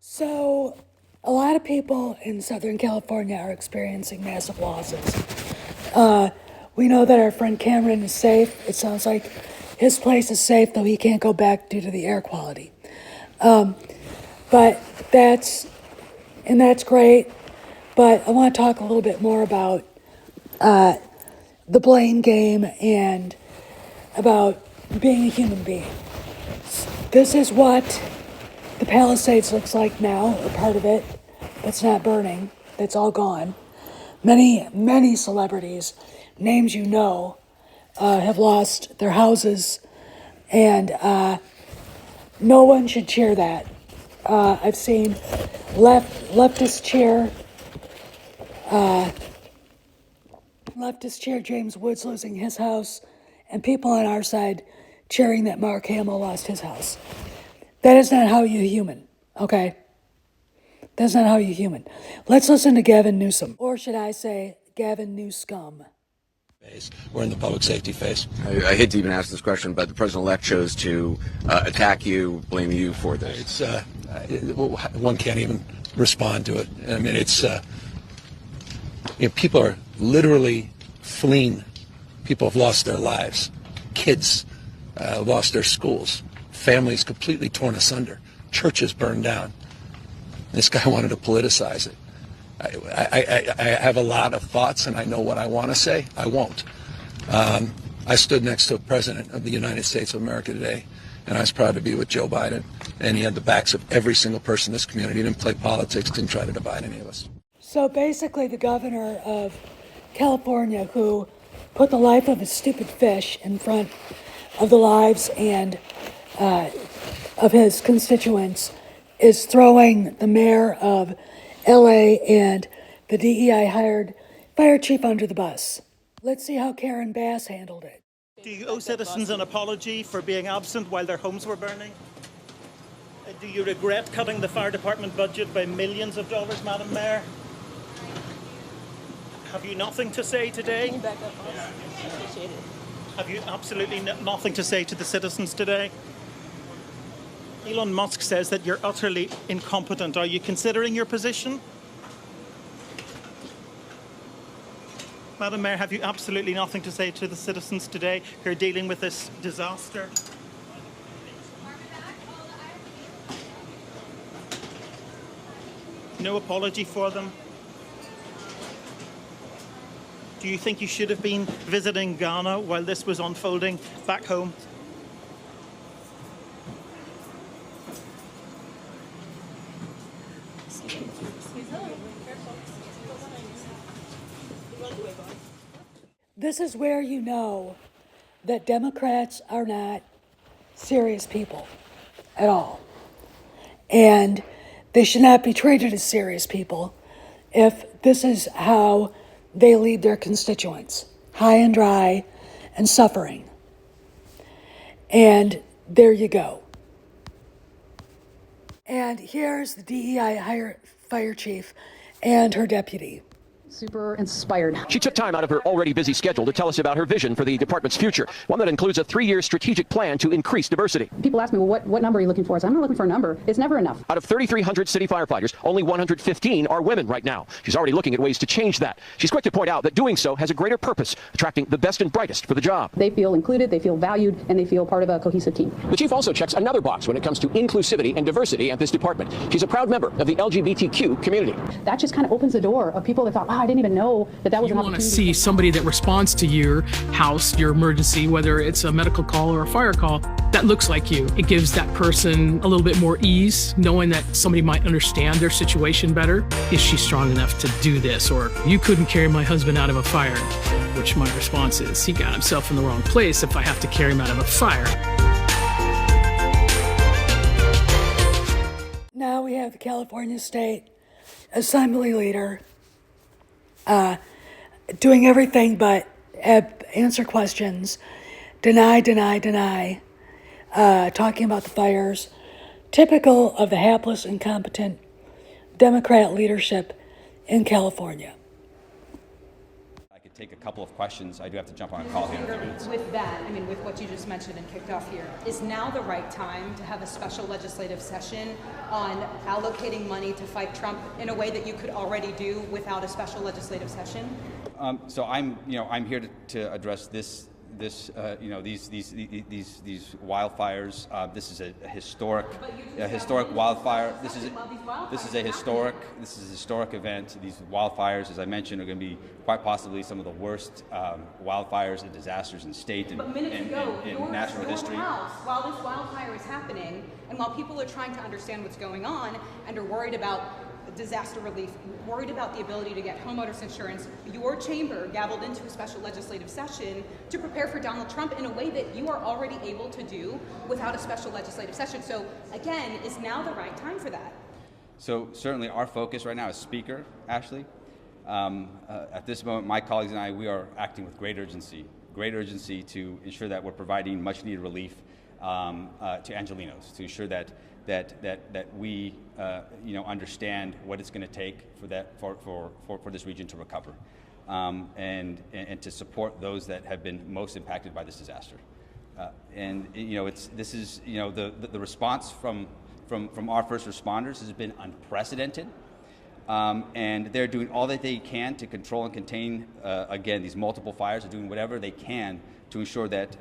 So, a lot of people in Southern California are experiencing massive losses. We know that our friend Cameron is safe. It sounds like his place is safe, though he can't go back due to the air quality. But that's great. But I want to talk a little bit more about the blame game and about being a human being. This is what the Palisades looks like now, a part of it that's not burning, that's all gone. Many celebrities, names you know, have lost their houses, and no one should cheer that. I've seen leftist chair James Woods losing his house, and people on our side cheering that Mark Hamill lost his house. That is not how you human, okay? That's not how you human. Let's listen to Gavin Newsom, or should I say Gavin Newscum. We're in the public safety phase. I hate to even ask this question, but the president-elect chose to attack you, blame you for this. One can't even respond to it. I mean, people are literally fleeing. People have lost their lives. Kids lost their schools. Families completely torn asunder. Churches burned down. This guy wanted to politicize it. I have a lot of thoughts, and I know what I want to say. I won't. I stood next to a president of the United States of America today, and I was proud to be with Joe Biden. And he had the backs of every single person in this community. He didn't play politics, didn't try to divide any of us. So basically, the governor of California, who put the life of a stupid fish in front of the lives and of his constituents, is throwing the mayor of LA and the DEI hired fire chief under the bus. Let's see how Karen Bass handled it. Do you owe citizens an apology for being absent while their homes were burning? Do you regret cutting the fire department budget by millions of dollars, Madam Mayor? Have you nothing to say today? Can you back up, please? I appreciate it. Have you absolutely nothing to say to the citizens today? Elon Musk says that you're utterly incompetent. Are you considering your position? Madam Mayor, have you absolutely nothing to say to the citizens today who are dealing with this disaster? No apology for them? Do you think you should have been visiting Ghana while this was unfolding back home? This is where you know that Democrats are not serious people at all. And they should not be treated as serious people if this is how they lead their constituents, high and dry and suffering. And there you go. And here's the DEI fire chief and her deputy. Super inspired. She took time out of her already busy schedule to tell us about her vision for the department's future, one that includes a 3-year strategic plan to increase diversity. People ask me, well, what number are you looking for? I said, I'm not looking for a number. It's never enough. Out of 3,300 city firefighters, only 115 are women right now. She's already looking at ways to change that. She's quick to point out that doing so has a greater purpose, attracting the best and brightest for the job. They feel included, they feel valued, and they feel part of a cohesive team. The chief also checks another box when it comes to inclusivity and diversity at this department. She's a proud member of the LGBTQ community. That just kind of opens the door of people that thought, wow, I didn't even know that was you an want to opportunity. see somebody that responds to your house, your emergency, whether it's a medical call or a fire call, that looks like you. It gives that person a little bit more ease, knowing that somebody might understand their situation better. Is she strong enough to do this? Or you couldn't carry my husband out of a fire, which my response is, he got himself in the wrong place if I have to carry him out of a fire. Now we have the California State Assembly leader doing everything but answer questions, deny, talking about the fires, typical of the hapless, incompetent Democrat leadership in California. take a couple of questions. I do have to jump on a call here in a few minutes. With that, I mean, with what you just mentioned and kicked off here, is now the right time to have a special legislative session on allocating money to fight Trump in a way that you could already do without a special legislative session? So I'm here to address these wildfires. This is a historic wildfire. This is a historic event. These wildfires, as I mentioned, are going to be quite possibly some of the worst wildfires and disasters in state and national history. While this wildfire is happening, and while people are trying to understand what's going on and are worried about disaster relief, worried about the ability to get homeowners insurance, your chamber gavelled into a special legislative session to prepare for Donald Trump in a way that you are already able to do without a special legislative session. So again, is now the right time for that? So certainly our focus right now is Speaker Ashley. At this moment, my colleagues and I, we are acting with great urgency to ensure that we're providing much needed relief to Angelenos, to ensure that we understand what it's going to take for this region to recover, and to support those that have been most impacted by this disaster. The response from our first responders has been unprecedented. And they're doing all that they can to control and contain, again, these multiple fires. They're doing whatever they can to ensure that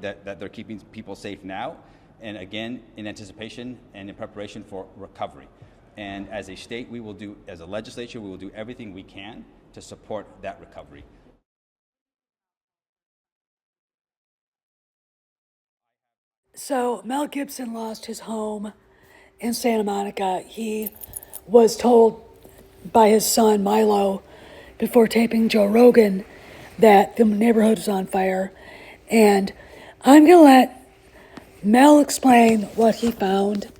that they're keeping people safe now, and again, in anticipation and in preparation for recovery. And as a state, as a legislature, we will do everything we can to support that recovery. So Mel Gibson lost his home in Santa Monica. He was told by his son, Milo, before taping Joe Rogan, that the neighborhood was on fire. And I'm going to let Mel explain what he found,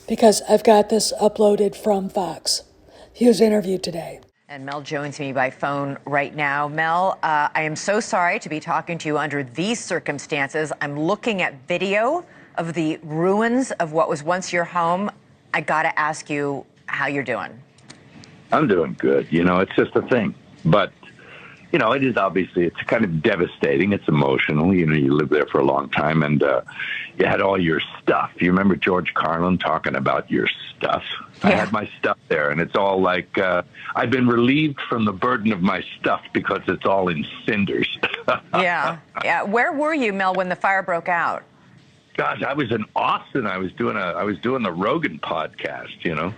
because I've got this uploaded from Fox. He was interviewed today. And Mel joins me by phone right now. Mel, I am so sorry to be talking to you under these circumstances. I'm looking at video of the ruins of what was once your home. I got to ask you how you're doing. I'm doing good. It's just a thing. But, it is obviously, it's kind of devastating. It's emotional. You live there for a long time, and you had all your stuff. You remember George Carlin talking about your stuff? Yeah. I had my stuff there, and it's all like, I've been relieved from the burden of my stuff because it's all in cinders. Yeah. Where were you, Mel, when the fire broke out? Gosh, I was in Austin. I was doing the Rogan podcast, and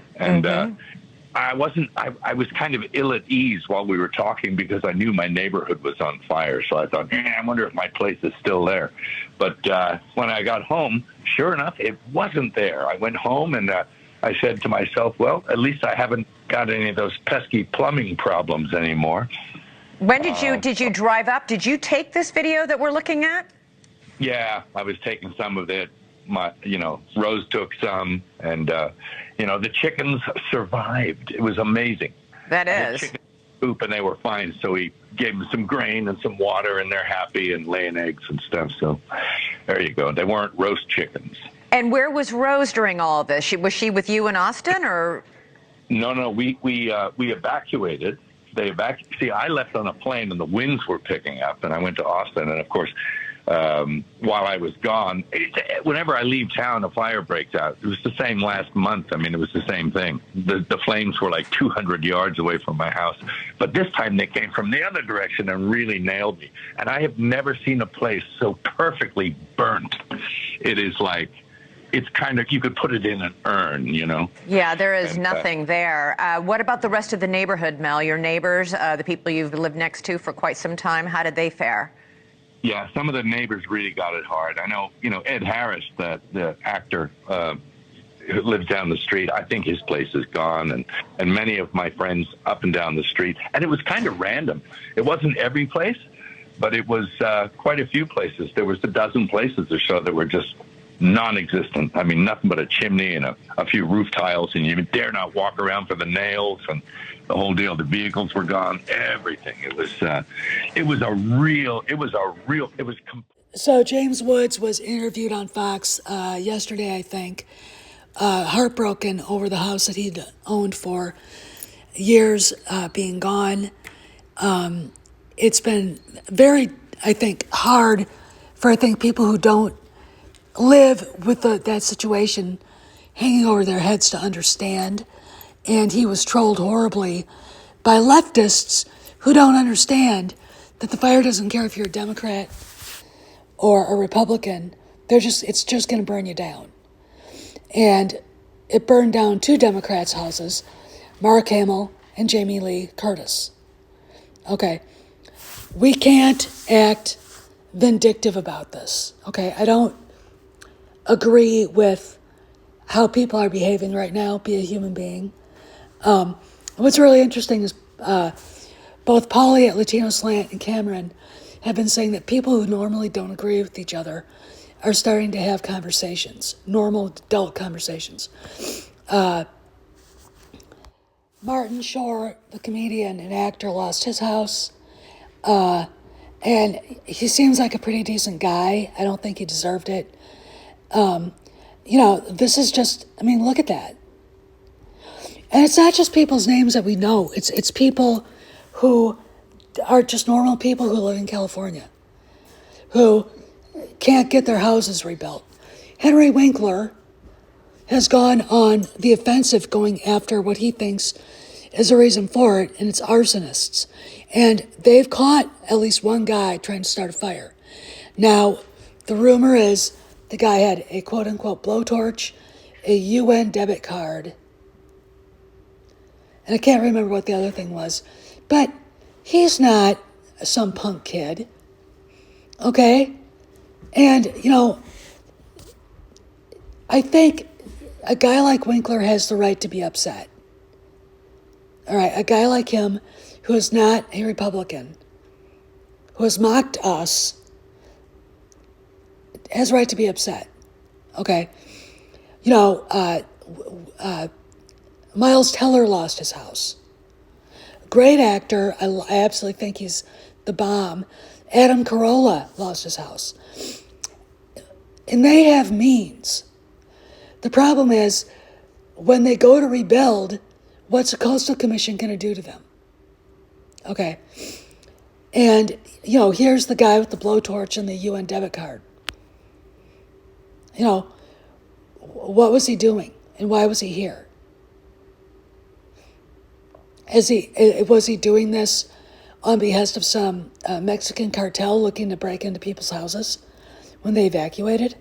I was kind of ill at ease while we were talking because I knew my neighborhood was on fire. So I thought, I wonder if my place is still there. But when I got home, sure enough, it wasn't there. I went home and I said to myself, well, at least I haven't got any of those pesky plumbing problems anymore. When did you drive up? Did you take this video that we're looking at? Yeah, I was taking some of it. Rose took some, and the chickens survived. It was amazing. That is. Chicken poop, and they were fine. So we gave them some grain and some water, and they're happy and laying eggs and stuff. So there you go. They weren't roast chickens. And where was Rose during all of this? Was she with you in Austin, or? No. We evacuated. See, I left on a plane, and the winds were picking up, and I went to Austin, and of course. While I was gone, whenever I leave town, a fire breaks out. It was the same last month. I mean, it was the same thing. The flames were like 200 yards away from my house. But this time they came from the other direction and really nailed me. And I have never seen a place so perfectly burnt. It is like, it's kind of, you could put it in an urn, Yeah, there is nothing there. What about the rest of the neighborhood, Mel? Your neighbors, the people you've lived next to for quite some time, how did they fare? Yeah, some of the neighbors really got it hard. I know, Ed Harris, the actor who lives down the street, I think his place is gone, and many of my friends up and down the street. And it was kind of random. It wasn't every place, but it was quite a few places. There was a dozen places or so that were just non-existent. I mean, nothing but a chimney and a few roof tiles, and you dare not walk around for the nails and the whole deal. The vehicles were gone, everything. So James Woods was interviewed on Fox yesterday, I think, heartbroken over the house that he'd owned for years being gone. it's been very, I think, hard for, I think, people who don't live with that situation hanging over their heads to understand. And he was trolled horribly by leftists who don't understand that the fire doesn't care if you're a Democrat or a Republican. It's just going to burn you down. And it burned down 2 Democrats' houses, Mark Hamill and Jamie Lee Curtis. Okay, we can't act vindictive about this. Okay, I don't agree with how people are behaving right now. Be a human being. What's really interesting is both Polly at Latino Slant and Cameron have been saying that people who normally don't agree with each other are starting to have conversations, normal adult conversations. Martin Short, the comedian and actor, lost his house. And he seems like a pretty decent guy. I don't think he deserved it. This is just, look at that. And it's not just people's names that we know. It's people who are just normal people who live in California, who can't get their houses rebuilt. Henry Winkler has gone on the offensive going after what he thinks is a reason for it, and it's arsonists. And they've caught at least one guy trying to start a fire. Now, the rumor is the guy had a quote-unquote blowtorch, a UN debit card, and I can't remember what the other thing was. But he's not some punk kid, okay? And, I think a guy like Winkler has the right to be upset. All right, a guy like him who is not a Republican, who has mocked us, has a right to be upset, okay? Miles Teller lost his house. Great actor. I absolutely think he's the bomb. Adam Carolla lost his house. And they have means. The problem is, when they go to rebuild, what's the Coastal Commission going to do to them? Okay. And, here's the guy with the blowtorch and the UN debit card. What was he doing? And why was he here? Was he doing this on behest of some Mexican cartel looking to break into people's houses when they evacuated?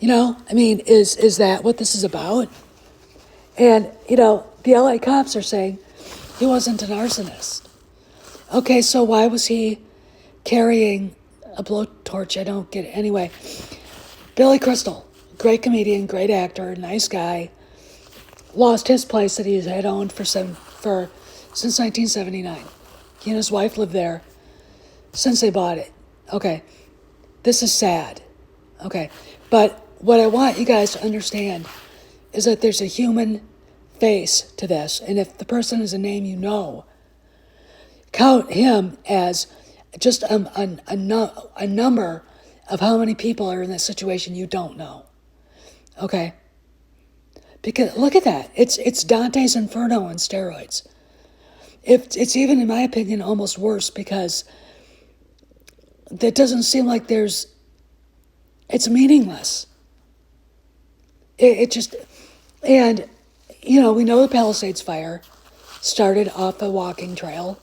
Is that what this is about? And, the LA cops are saying he wasn't an arsonist. Okay, so why was he carrying a blowtorch? I don't get it. Anyway, Billy Crystal, great comedian, great actor, nice guy, lost his place that he had owned since 1979. He and his wife lived there since they bought it. Okay, this is sad. Okay, but what I want you guys to understand is that there's a human face to this, and if the person is a name you know, count him as just a number of how many people are in this situation you don't know. Okay? Because look at that. It's Dante's Inferno on steroids. It's even, in my opinion, almost worse because that doesn't seem like it's meaningless. And we know the Palisades fire started off a walking trail.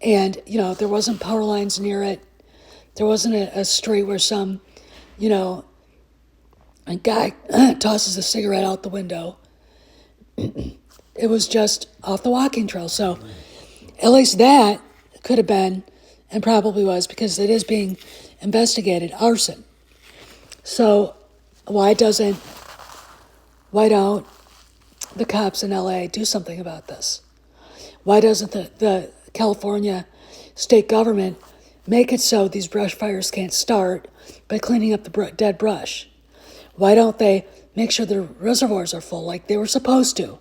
And, there wasn't power lines near it. There wasn't a street where some, a guy tosses a cigarette out the window. It was just off the walking trail. So at least that could have been, and probably was, because it is being investigated, arson. So why don't the cops in LA do something about this? Why doesn't the California state government make it so these brush fires can't start by cleaning up the dead brush? Why don't they make sure the reservoirs are full like they were supposed to?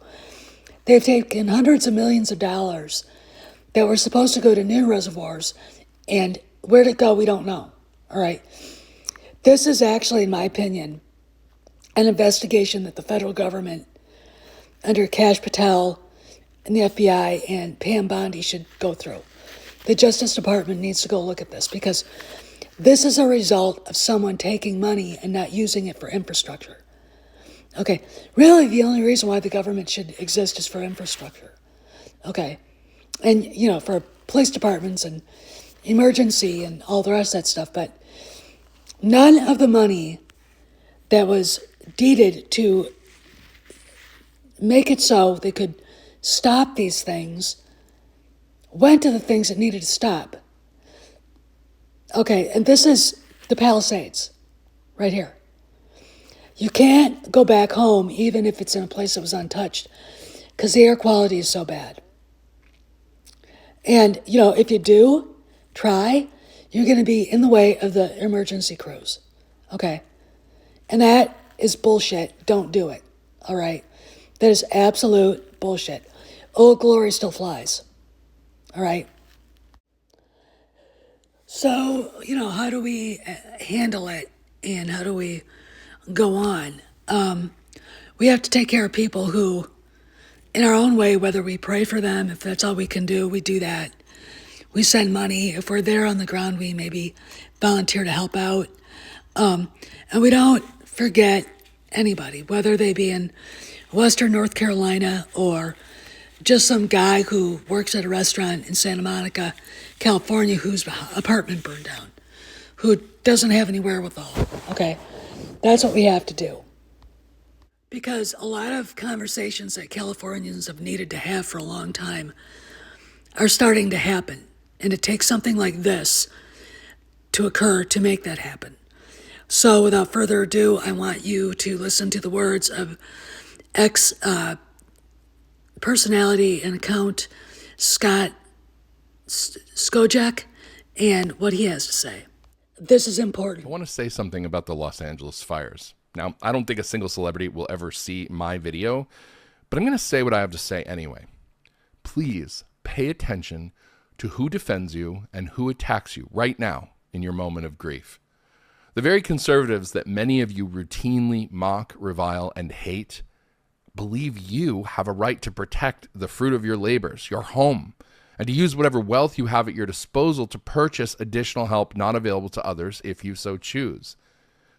They've taken hundreds of millions of dollars that were supposed to go to new reservoirs, and where'd it go, we don't know. All right. This is actually, in my opinion, an investigation that the federal government, under Kash Patel and the FBI and Pam Bondi should go through. The Justice Department needs to go look at this, because this is a result of someone taking money and not using it for infrastructure. Okay, really the only reason why the government should exist is for infrastructure. Okay, and for police departments and emergency and all the rest of that stuff, but none of the money that was deeded to make it so they could stop these things went to the things that needed to stop. Okay, and this is the Palisades, right here. You can't go back home even if it's in a place that was untouched, because the air quality is so bad. And, if you do try, you're going to be in the way of the emergency crews. Okay? And that is bullshit. Don't do it. All right? That is absolute bullshit. Old Glory still flies. All right? So, how do we handle it, and how do we go on? We have to take care of people who, in our own way, whether we pray for them, if that's all we can do, we do that. We send money. If we're there on the ground, we maybe volunteer to help out. And we don't forget anybody, whether they be in Western North Carolina or just some guy who works at a restaurant in Santa Monica, California, whose apartment burned down, who doesn't have any wherewithal. Okay? That's what we have to do. Because a lot of conversations that Californians have needed to have for a long time are starting to happen. And it takes something like this to occur to make that happen. So without further ado, I want you to listen to the words of personality and account Scott Skojak and what he has to say. This is important. I want to say something about the Los Angeles fires. Now, I don't think a single celebrity will ever see my video, but I'm going to say what I have to say anyway. Please pay attention to who defends you and who attacks you right now in your moment of grief. The very conservatives that many of you routinely mock, revile, and hate believe you have a right to protect the fruit of your labors, your home, and to use whatever wealth you have at your disposal to purchase additional help not available to others if you so choose.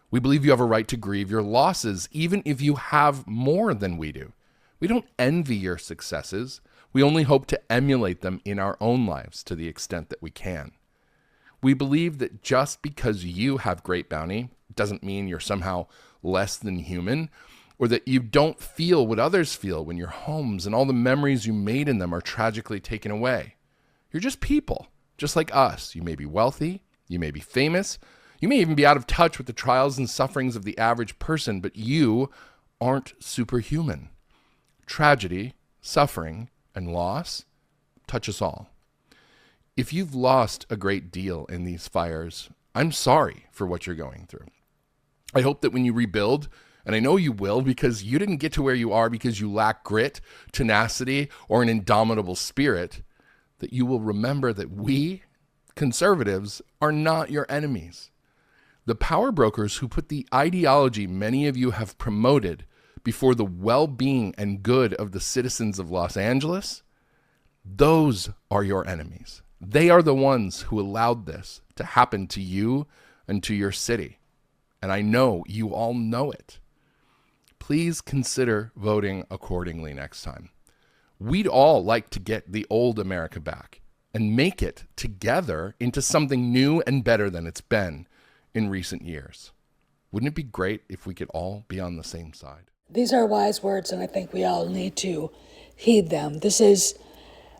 We believe you have a right to grieve your losses, even if you have more than we do. We don't envy your successes. We only hope to emulate them in our own lives to the extent that we can. We believe that just because you have great bounty doesn't mean you're somehow less than human, or that you don't feel what others feel when your homes and all the memories you made in them are tragically taken away. You're just people, just like us. You may be wealthy, you may be famous, you may even be out of touch with the trials and sufferings of the average person, but you aren't superhuman. Tragedy, suffering, and loss touch us all. If you've lost a great deal in these fires, I'm sorry for what you're going through. I hope that when you rebuild, and I know you will, because you didn't get to where you are because you lack grit, tenacity, or an indomitable spirit, that you will remember that we, conservatives, are not your enemies. The power brokers who put the ideology many of you have promoted before the well-being and good of the citizens of Los Angeles, those are your enemies. They are the ones who allowed this to happen to you and to your city. And I know you all know it. Please consider voting accordingly next time. We'd all like to get the old America back and make it together into something new and better than it's been in recent years. Wouldn't it be great if we could all be on the same side? These are wise words, and I think we all need to heed them. This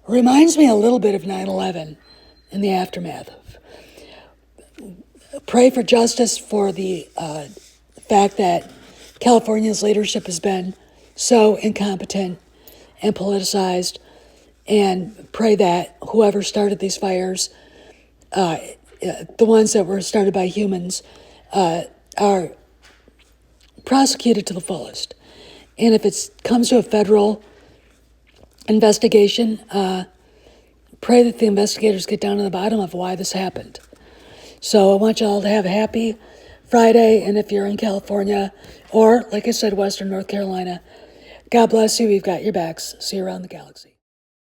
reminds me a little bit of 9/11 in the aftermath. Pray for justice for the fact that California's leadership has been so incompetent and politicized, and pray that whoever started these fires, the ones that were started by humans, are prosecuted to the fullest. And if it comes to a federal investigation, pray that the investigators get down to the bottom of why this happened. So I want you all to have a happy Friday, and if you're in California, or like I said, Western North Carolina, God bless you. We've got your backs. See you around the galaxy.